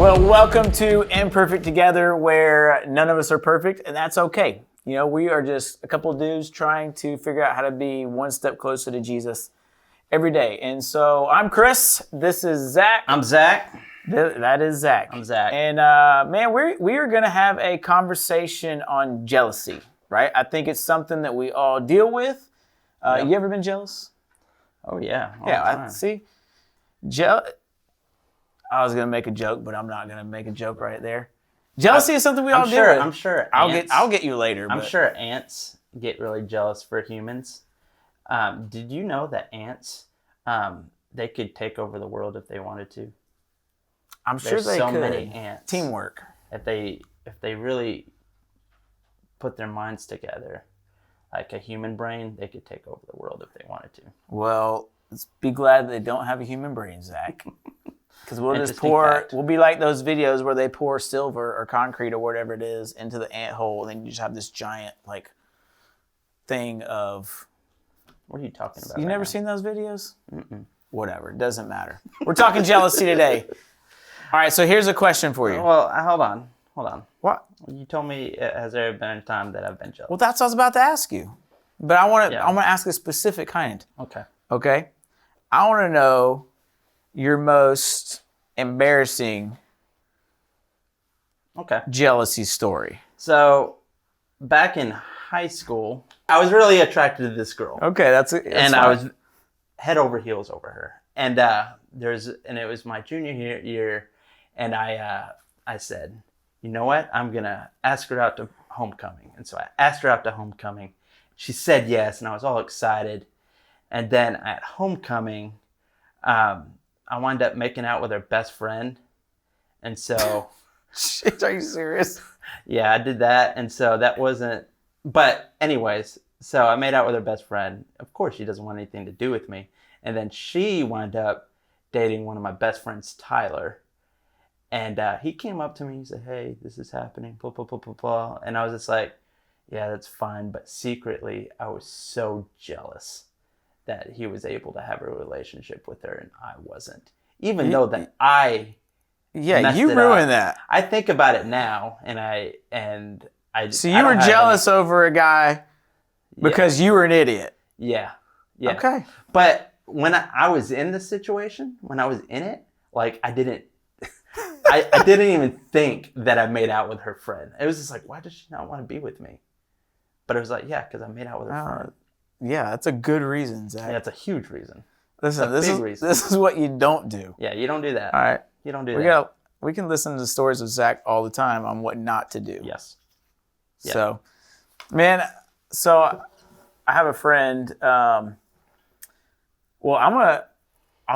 Well, welcome to Imperfect Together, where none of us are perfect, and that's okay. You know, we are just a couple of dudes trying to figure out how to be one step closer to Jesus every day. And so I'm Chris. This is Zach. I'm Zach. That is Zach. I'm Zach. And man, we are going to have a conversation on jealousy, right? I think it's something that we all deal with. Yep. You ever been jealous? Oh yeah. All Yeah, the time. see. I was gonna make a joke, but I'm not gonna make a joke right there. Jealousy is something we all deal with. I'm sure. I'll get you later. I'm but- sure ants get really jealous for humans. Did you know that ants, they could take over the world if they wanted to? I'm sure There's they so could. many ants. Teamwork. If they really put their minds together, like a human brain, they could take over the world if they wanted to. Well, let's be glad they don't have a human brain, Zach. Because we'll just Interesting pour. fact. We'll be like those videos where they pour silver or concrete or whatever it is into the ant hole, and then you just have this giant like thing of. What are you talking about? You right never now? seen those videos? Mm-mm. Whatever, it doesn't matter. We're talking jealousy today. All right, so here's a question for you. Well, hold on. What? You told me, has there been a time that I've been jealous? Well, that's what I was about to ask you, but I want to. Yeah. I'm going to ask a specific kind. Okay. Okay, I want to know your most embarrassing Okay. jealousy story. So, back in high school, I was really attracted to this girl, Okay, that's and I was head over heels over her. And it was my junior year, and I said, you know what? I'm gonna ask her out to homecoming. And so I asked her out to homecoming. She said yes, and I was all excited. And then at homecoming, I wound up making out with her best friend, and so. Shit, are you serious? Yeah, I did that, and so that wasn't. But anyways, so I made out with her best friend. Of course, she doesn't want anything to do with me. And then she wound up dating one of my best friends, Tyler. And he came up to me and said, "Hey, this is happening, blah, blah, blah, blah, blah." And I was just like, yeah, that's fine. But secretly, I was so jealous that he was able to have a relationship with her and I wasn't. Even though that I... Yeah, messed you it ruined up. that. I think about it now, and I. So I you were don't have jealous over a guy because you were an idiot. Yeah. Okay. But when I was in the situation, when I was in it, like I didn't even think that I made out with her friend. It was just like, why does she not want to be with me? But it was like, yeah, because I made out with her friend. Yeah, that's a good reason, Zach. Yeah, it's a huge reason. Listen, It's a big reason. this is what you don't do. Yeah, you don't do that. All right. You don't do that. We can listen to stories of Zach all the time on what not to do. Yes. So, man, I have a friend. I'll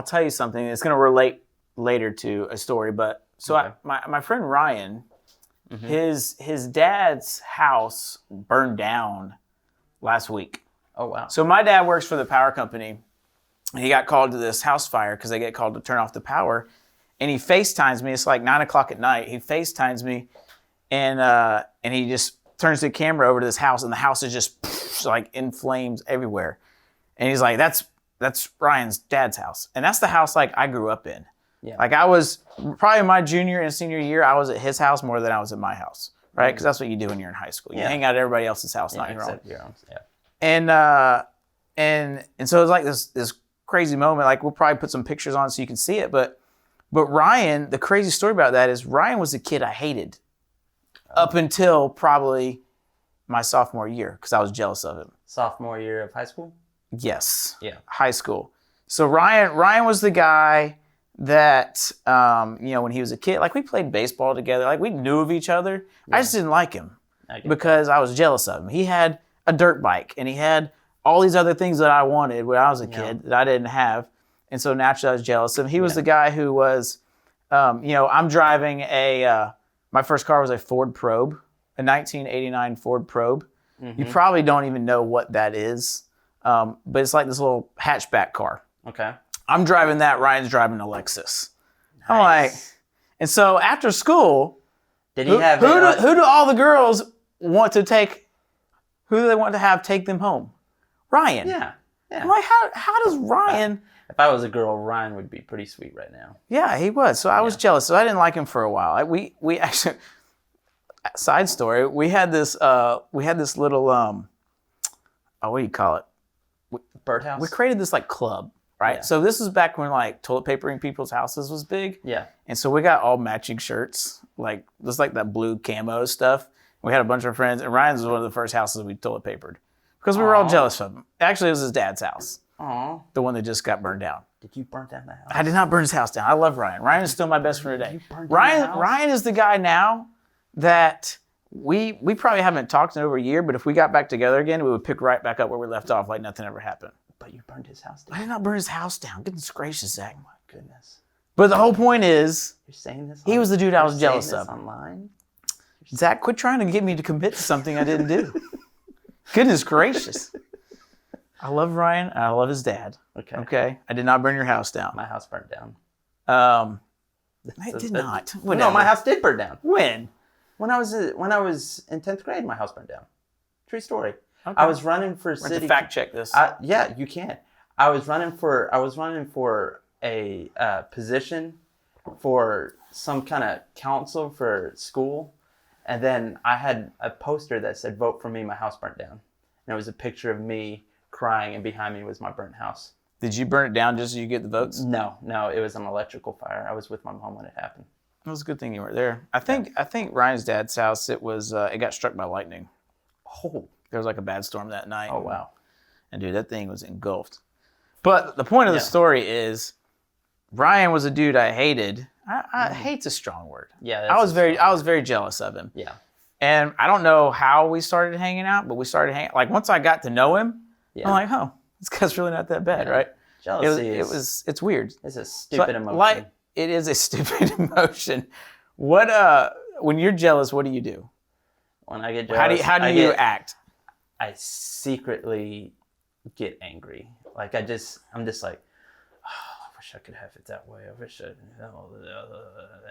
tell you something. It's gonna relate later to a story, but Okay. my friend Ryan, his dad's house burned down last week. Oh wow. So my dad works for the power company, and he got called to this house fire because they get called to turn off the power. And he FaceTimes me. It's like 9:00 at night. He FaceTimes me, and he just turns the camera over to this house, and the house is just like in flames everywhere. And he's like, "That's Ryan's dad's house," and that's the house like I grew up in. Yeah. Like I was probably my junior and senior year, I was at his house more than I was at my house, right? Because that's what you do when you're in high school. You Yeah. hang out at everybody else's house, not your own. Except your own. Yeah. And so it's like this crazy moment. Like we'll probably put some pictures on so you can see it. But Ryan, the crazy story about that is Ryan was the kid I hated up until probably my sophomore year because I was jealous of him. Sophomore year of high school. Yes. Yeah. High school. So Ryan was the guy that when he was a kid, like we played baseball together, like we knew of each other. I just didn't like him because I was jealous of him. He had a dirt bike and he had all these other things that I wanted when I was a kid that I didn't have. And so naturally I was jealous of him. He was the guy who was, I'm driving my first car was a Ford Probe, a 1989 Ford Probe. You probably don't even know what that is, but it's like this little hatchback car. Okay. I'm driving that, Ryan's driving a Lexus. I'm like, and so after school, Did he have who do all the girls want to take? Who do they want to have take them home? Ryan. Yeah. Yeah. I'm like, how does Ryan? If I was a girl, Ryan would be pretty sweet right now. Yeah, he was. So I was jealous. So I didn't like him for a while. We actually, side story, we had this little what do you call it? Birdhouse. We created this like club, right? Yeah. So this was back when like toilet papering people's houses was big. Yeah. And so we got all matching shirts, like just like that blue camo stuff. We had a bunch of friends, and Ryan's was one of the first houses we toilet papered because we were all jealous of him. Actually, it was his dad's house. Aw. The one that just got burned down. Did you burn down the house? I did not burn his house down. I love Ryan. Ryan is still my best friend today. You burned down the house? Ryan is the guy now that we probably haven't talked in over a year, but if we got back together again, we would pick right back up where we left off like nothing ever happened. But you burned his house I down. did not burn his house down. Goodness gracious, Zach. Oh my goodness. But the whole point is, You're saying this? he was the dude I was You're jealous saying of. this online? Zach, quit trying to get me to commit to something I didn't do. Goodness gracious. I love Ryan, and I love his dad. Okay. Okay? I did not burn your house down. My house burned down. I did not. No, Whatever. my house did burn down. When? When I was in 10th grade, my house burned down. True story. Okay. I was running for We're going city. to fact check this. Yeah, you can. I was running for a position for some kind of council for school, and then I had a poster that said "Vote for me." My house burnt down, and it was a picture of me crying, and behind me was my burnt house. Did you burn it down just so you get the votes? No, it was an electrical fire. I was with my mom when it happened. It was a good thing you weren't there. I think Ryan's dad's house. It got struck by lightning. Oh, There was like a bad storm that night. oh wow. And dude, that thing was engulfed. But the point of the story is, Ryan was a dude I hated. I hate's a strong word. Yeah, I was very jealous of him. Yeah. And I don't know how we started hanging out, but we started hanging. Like once I got to know him, Yeah. I'm like, oh, this guy's really not that bad, right? Jealousy It's weird. is a stupid emotion. Like it is a stupid emotion. What when you're jealous, what do you do? When I get jealous, How do you act? I secretly get angry. Like I'm just like, oh, I wish I could have it that way. I wish I,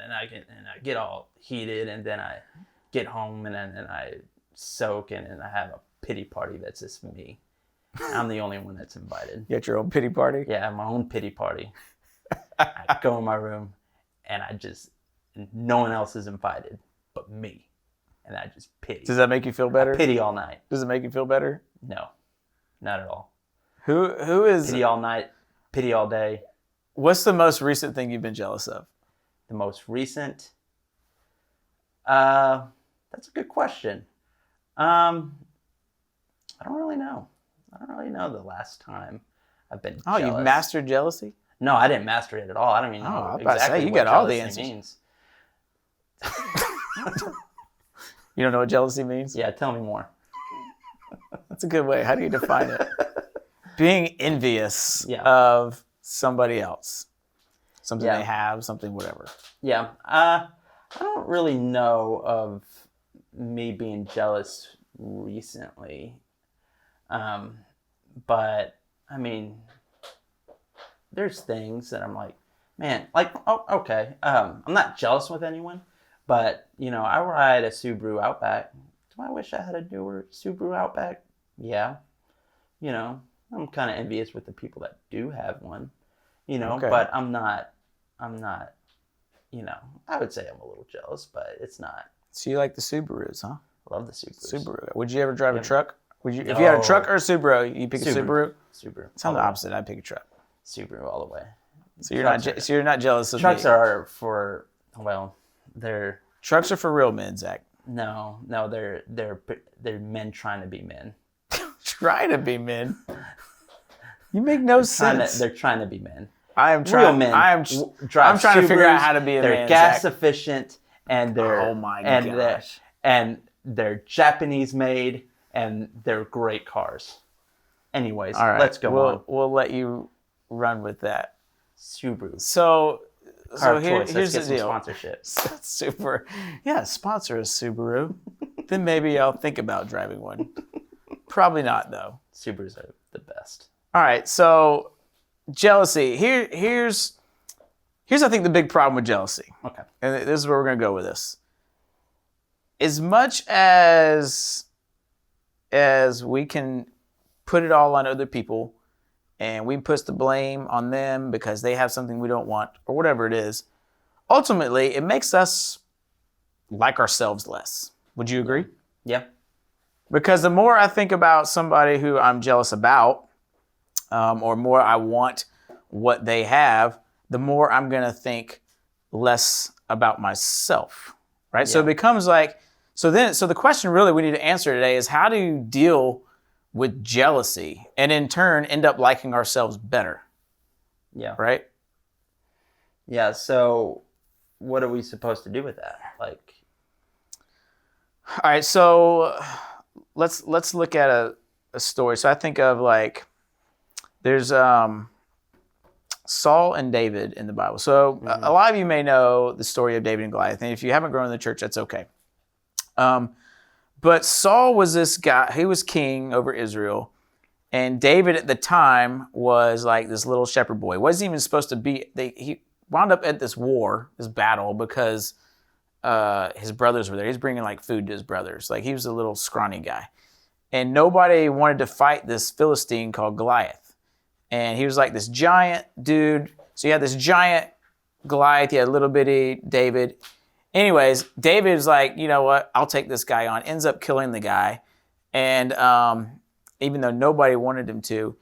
and I get all heated, and then I get home and then I soak and I have a pity party that's just me. I'm the only one that's invited. You got your own pity party? Yeah, I have my own pity party. I go in my room and no one else is invited but me. And I just pity. Does that make you feel better? Pity all night. Does it make you feel better? No, not at all. Who is Pity all night, pity all day. What's the most recent thing you've been jealous of? The most recent? That's a good question. I don't really know. I don't really know the last time I've been jealous. Oh, you've mastered jealousy? No, I didn't master it at all. I don't even know I was about to say, exactly you what got all the jealousy answers. means. You don't know what jealousy means? Yeah, tell me more. That's a good way. How do you define it? Being envious Yeah. of somebody else. Something Yeah. they have, something whatever. Yeah, I don't really know of me being jealous recently. But I mean, there's things that I'm like, man, like, oh, okay. I'm not jealous with anyone, but you know, I ride a Subaru Outback. Do I wish I had a newer Subaru Outback? Yeah. You know, I'm kind of envious with the people that do have one, you know, Okay. but I'm not, you know, I would say I'm a little jealous, but it's not. So you like the Subarus, huh? I love the Subarus. Subaru. Would you ever drive a Yeah. truck? Would you, if you had a No. truck or a Subaru, you pick a Subaru? Subaru. Sounds the opposite. I'd pick a truck. Subaru all the way. So you're not jealous of Trucks me. are for, well, they're Trucks are for real men, Zach. no, they're men trying to be men. Try to be men. You make no sense. They're trying to be men. I am trying. Real men. I'm drive trying to figure out Subarus, how to be a they're man. gas Zach. efficient and they're Oh my gosh. they're Japanese made and they're great cars. Anyways, All right, let's go on. We'll let you run with that. Subaru. So Car of here's choice. Let's the get some deal. sponsorship. Super. Yeah, sponsor a Subaru. Then maybe I'll think about driving one. Probably not though. Subarus are the best. All right, so jealousy. Here's I think the big problem with jealousy. Okay. And this is where we're gonna go with this. As much as we can put it all on other people and we put the blame on them because they have something we don't want or whatever it is, ultimately it makes us like ourselves less. Would you agree? Yeah. Because the more I think about somebody who I'm jealous about, or more I want what they have, the more I'm going to think less about myself, right? Yeah. So it becomes like, so the question really we need to answer today is, how do you deal with jealousy and in turn end up liking ourselves better? Yeah. Right? Yeah, so what are we supposed to do with that? Like, all right, so let's look at a story. So I think of like, there's Saul and David in the Bible. So a lot of you may know the story of David and Goliath, and if you haven't grown in the church, that's okay. But Saul was this guy, he was king over Israel, and David at the time was like this little shepherd boy. He wasn't even supposed to be, he wound up at this war, this battle, because his brothers were there. He's bringing like food to his brothers. Like he was a little scrawny guy. And nobody wanted to fight this Philistine called Goliath. And he was like this giant dude. So you had this giant Goliath, you had little bitty David. Anyways, David's like, you know what? I'll take this guy on. Ends up killing the guy. And even though nobody wanted him to.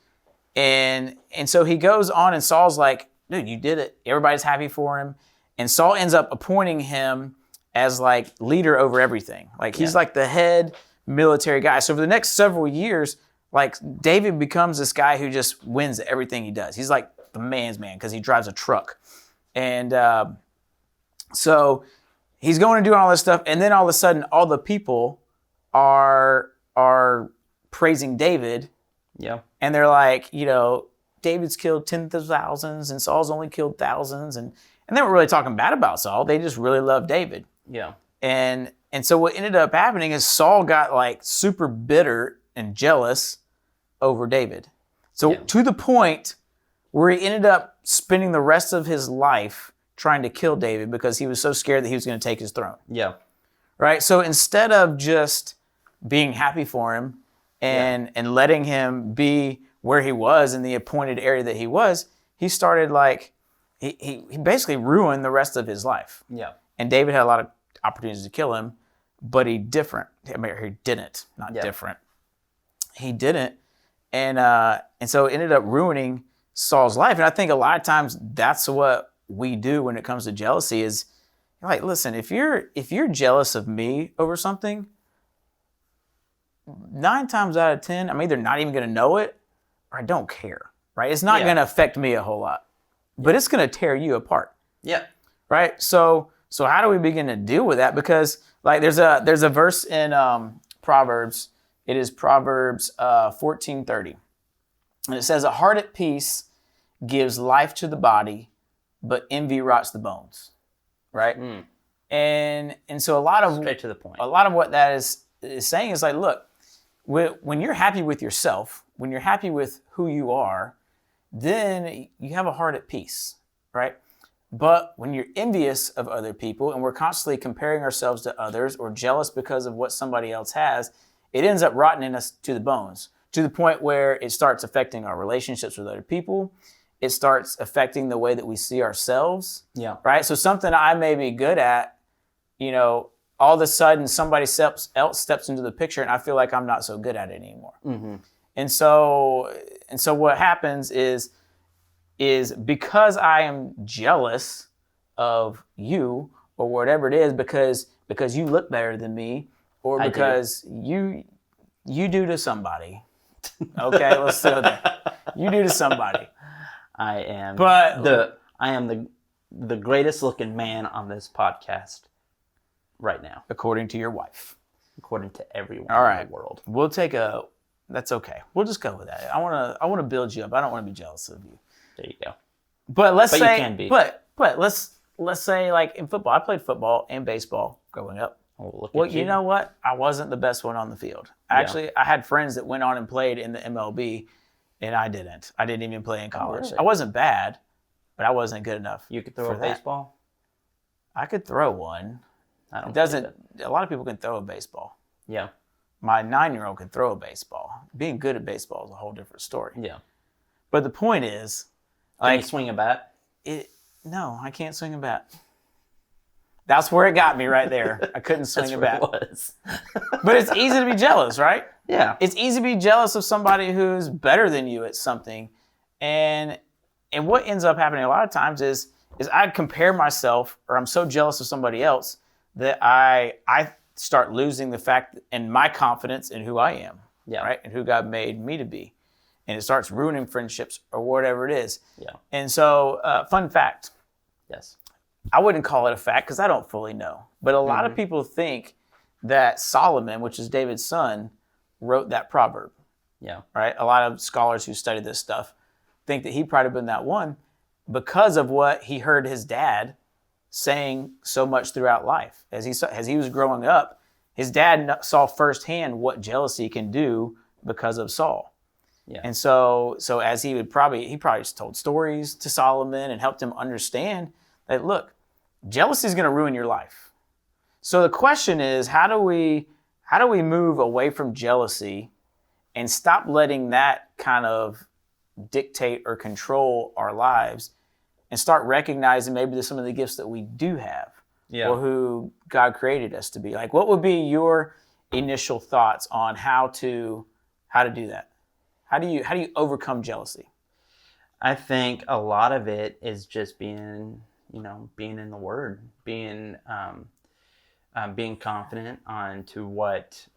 And so he goes on and Saul's like, dude, you did it. Everybody's happy for him. And Saul ends up appointing him as like leader over everything. Like he's like the head military guy. So for the next several years, like David becomes this guy who just wins everything he does. He's like the man's man because he drives a truck. And so he's going to do all this stuff. And then all of a sudden, all the people are praising David. Yeah. And they're like, you know, David's killed tens of thousands and Saul's only killed thousands. And they weren't really talking bad about Saul. They just really loved David. Yeah. And so what ended up happening is Saul got like super bitter and jealous over David. So to the point where he ended up spending the rest of his life trying to kill David because he was so scared that he was going to take his throne. Yeah. Right? So instead of just being happy for him and letting him be where he was in the appointed area that he was, he started like, he basically ruined the rest of his life. Yeah. And David had a lot of opportunities to kill him, but he didn't. He didn't. And so it ended up ruining Saul's life. And I think a lot of times that's what we do when it comes to jealousy is like, listen, if you're jealous of me over something, 9 times out of 10, I'm either not even going to know it or I don't care, right? It's not going to affect me a whole lot, but it's going to tear you apart. Yeah. Right. So how do we begin to deal with that? Because like there's a verse in Proverbs. It is Proverbs 14:30, and it says, "A heart at peace gives life to the body, but envy rots the bones." Right. And so a lot of straight to the point. A lot of what that is saying is like, look, when you're happy with yourself, when you're happy with who you are, then you have a heart at peace, right? But when you're envious of other people and we're constantly comparing ourselves to others or jealous because of what somebody else has, it ends up rotting us to the bones, to the point where it starts affecting our relationships with other people. It starts affecting the way that we see ourselves. Yeah. Right. So something I may be good at, you know, all of a sudden somebody else steps into the picture and I feel like I'm not so good at it anymore. Mm-hmm. And so what happens is because I am jealous of you or whatever it is, because you look better than me, or because you do to somebody. Okay, let's do that. You do to somebody. I am the greatest looking man on this podcast right now, according to your wife. According to everyone in the world. We'll take that's okay. We'll just go with that. I want to build you up. I don't want to be jealous of you. There you go. But let's say you can be. But let's say like in football, I played football and baseball growing up. Oh, well, you know what? I wasn't the best one on the field. Actually, I had friends that went on and played in the MLB, and I didn't. I didn't even play in college. Oh, really? I wasn't bad, but I wasn't good enough. You could throw a baseball? I could throw one. A lot of people can throw a baseball. Yeah. My 9-year-old can throw a baseball. Being good at baseball is a whole different story. Yeah. But the point is, Can you swing a bat? No, I can't swing a bat. That's where it got me right there. I couldn't swing a bat. It was. But it's easy to be jealous, right? Yeah. It's easy to be jealous of somebody who's better than you at something. And what ends up happening a lot of times is I compare myself, or I'm so jealous of somebody else that I start losing the fact and my confidence in who I am, right? And who God made me to be. And it starts ruining friendships or whatever it is. Yeah. And so, fun fact. Yes. I wouldn't call it a fact because I don't fully know. But a lot of people think that Solomon, which is David's son, wrote that proverb. Yeah. Right? A lot of scholars who study this stuff think that he probably been that one because of what he heard his dad saying so much throughout life. As he was growing up, his dad saw firsthand what jealousy can do because of Saul. Yeah. And so as he probably just told stories to Solomon and helped him understand that, look, jealousy is going to ruin your life. So the question is, how do we move away from jealousy and stop letting that kind of dictate or control our lives and start recognizing maybe some of the gifts that we do have or who God created us to be? Like, what would be your initial thoughts on how to do that? How do you overcome jealousy? I think a lot of it is just being in the Word, being confident on to what,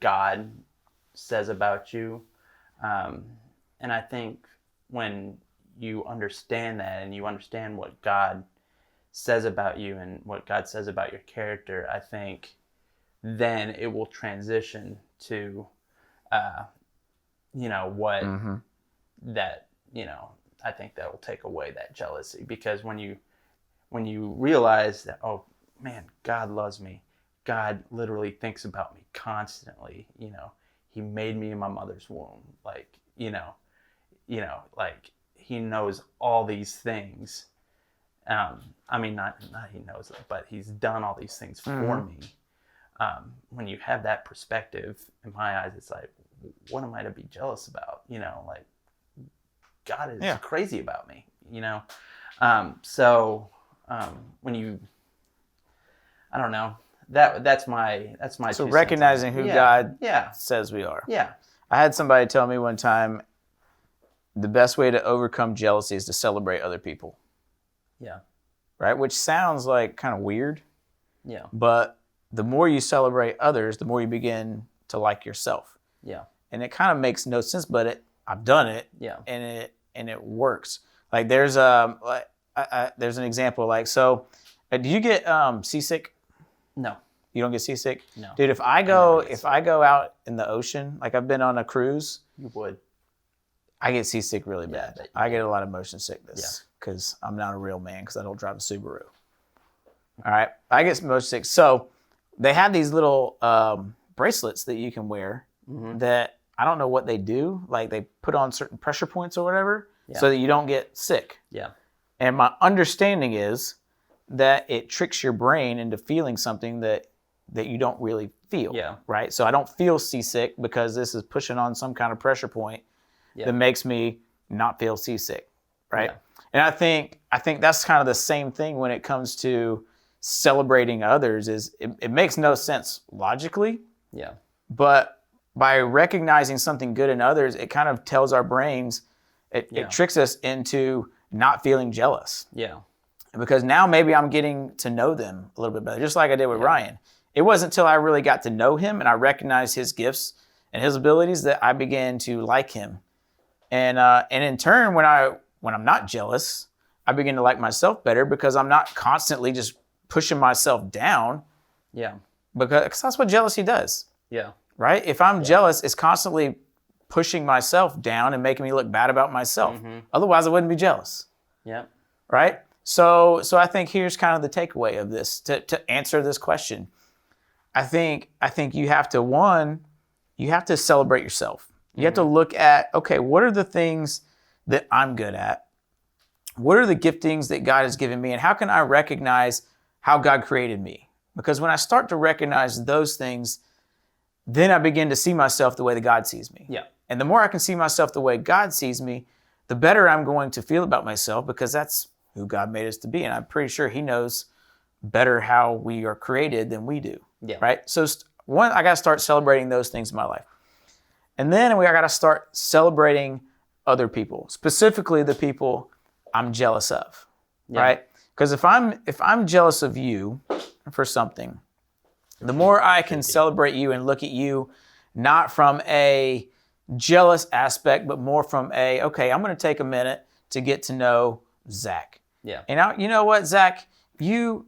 God says about you. And I think when you understand that and you understand what God says about you and what God says about your character, I think then it will transition to, what that, I think that will take away that jealousy, because when you realize that, oh man, God loves me. God literally thinks about me constantly. He made me in my mother's womb. Like, like he knows all these things. Not he knows it, but he's done all these things for me. When you have that perspective, in my eyes, it's like, what am I to be jealous about? Like God is crazy about me, when you, I don't know, that's my so recognizing who God says we are. Yeah. I had somebody tell me one time the best way to overcome jealousy is to celebrate other people. Yeah. Right? Which sounds like kind of weird. Yeah. But the more you celebrate others, the more you begin to like yourself. Yeah. And it kind of makes no sense, but I've done it. Yeah. And it works. Like there's an example. Like, so do you get seasick? No. You don't get seasick? No. Dude, if I go out in the ocean, like I've been on a cruise, you would. I get seasick really bad. I get a lot of motion sickness because I'm not a real man because I don't drive a Subaru. All right. I get motion sick. So they have these little bracelets that you can wear that I don't know what they do. Like they put on certain pressure points or whatever so that you don't get sick. Yeah. And my understanding is that it tricks your brain into feeling something that you don't really feel. Yeah. Right. So I don't feel seasick because this is pushing on some kind of pressure point that makes me not feel seasick. Right. Yeah. And I think that's kind of the same thing when it comes to celebrating others. Is it makes no sense logically. Yeah. But by recognizing something good in others, it kind of tells our brains, it tricks us into not feeling jealous. Yeah. Because now maybe I'm getting to know them a little bit better, just like I did with Ryan. It wasn't until I really got to know him and I recognized his gifts and his abilities that I began to like him. And in turn, when I'm not jealous, I begin to like myself better because I'm not constantly just pushing myself down. Yeah. Because that's what jealousy does. Yeah. Right? If I'm jealous, it's constantly pushing myself down and making me look bad about myself. Otherwise, I wouldn't be jealous. Yeah. Right? So I think here's kind of the takeaway of this to answer this question. I think you have to celebrate yourself. You have to look at, okay, what are the things that I'm good at? What are the giftings that God has given me? And how can I recognize how God created me? Because when I start to recognize those things, then I begin to see myself the way that God sees me. Yeah. And the more I can see myself the way God sees me, the better I'm going to feel about myself, because that's who God made us to be. And I'm pretty sure he knows better how we are created than we do. Yeah. Right? So one, I got to start celebrating those things in my life. And then I got to start celebrating other people, specifically the people I'm jealous of. Yeah. Right? Because if I'm jealous of you for something, the more I can celebrate you and look at you, not from a jealous aspect, but more from okay, I'm going to take a minute to get to know Zach. Yeah. And you know what, Zach, you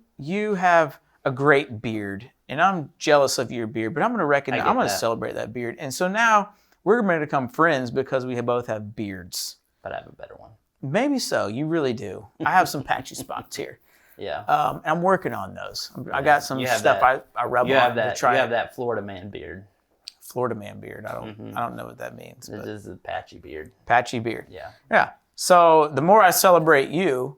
have a great beard, and I'm jealous of your beard, but I'm going to recognize, I'm going to celebrate that beard. And so now we're going to become friends because we both have beards. But I have a better one. Maybe so. You really do. I have some patchy spots here. Yeah. I'm working on those. I got some stuff I rub on to try. You have that Florida man beard. Florida man beard. I don't know what that means. This is a patchy beard. Patchy beard. Yeah. Yeah. So the more I celebrate you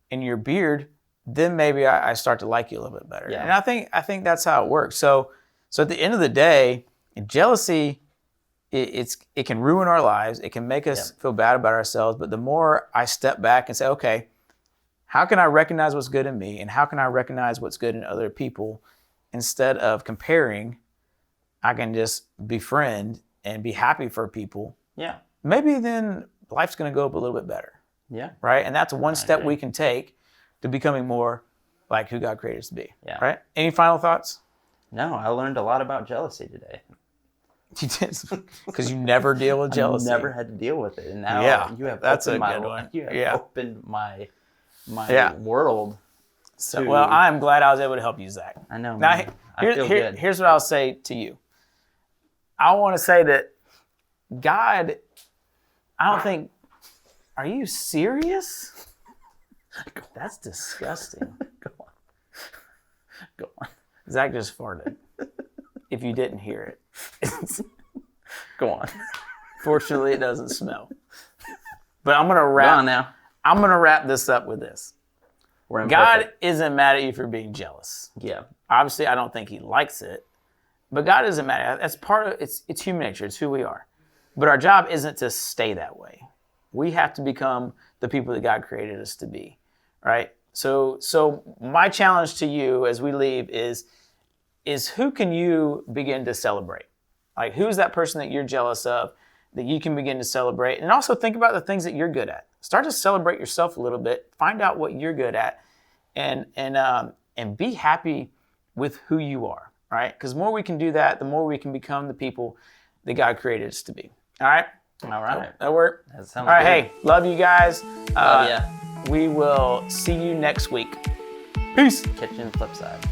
and your beard, then maybe I start to like you a little bit better. Yeah. And I think that's how it works. So at the end of the day, jealousy, it can ruin our lives. It can make us feel bad about ourselves. But the more I step back and say, okay, how can I recognize what's good in me, and how can I recognize what's good in other people, instead of comparing, I can just befriend and be happy for people. Yeah. Maybe then life's going to go up a little bit better. Yeah. Right? And that's one step we can take to becoming more like who God created us to be. Yeah. Right? Any final thoughts? No, I learned a lot about jealousy today. You did, because you never deal with jealousy. I never had to deal with it, and now you have opened my life. You have opened my world. So, well, I'm glad I was able to help you, Zach. I know. Now, Man. I feel good. Here's what I'll say to you. I want to say that God, I don't think. Are you serious? That's disgusting. Go on. Zach just farted. If you didn't hear it. Go on. Fortunately, it doesn't smell. But I'm gonna wrap this up with this. God isn't mad at you for being jealous. Yeah. Obviously, I don't think he likes it. But God isn't mad at it. That's part of it's human nature. It's who we are. But our job isn't to stay that way. We have to become the people that God created us to be. Right? So my challenge to you as we leave is who can you begin to celebrate? Like, who's that person that you're jealous of that you can begin to celebrate? And also think about the things that you're good at. Start to celebrate yourself a little bit. Find out what you're good at, and be happy with who you are. Right? Because the more we can do that, the more we can become the people that God created us to be. All right? All right. That work? That sounds all right. good. Hey, love you guys. Love ya. We will see you next week. Peace. Catch you on the flip side.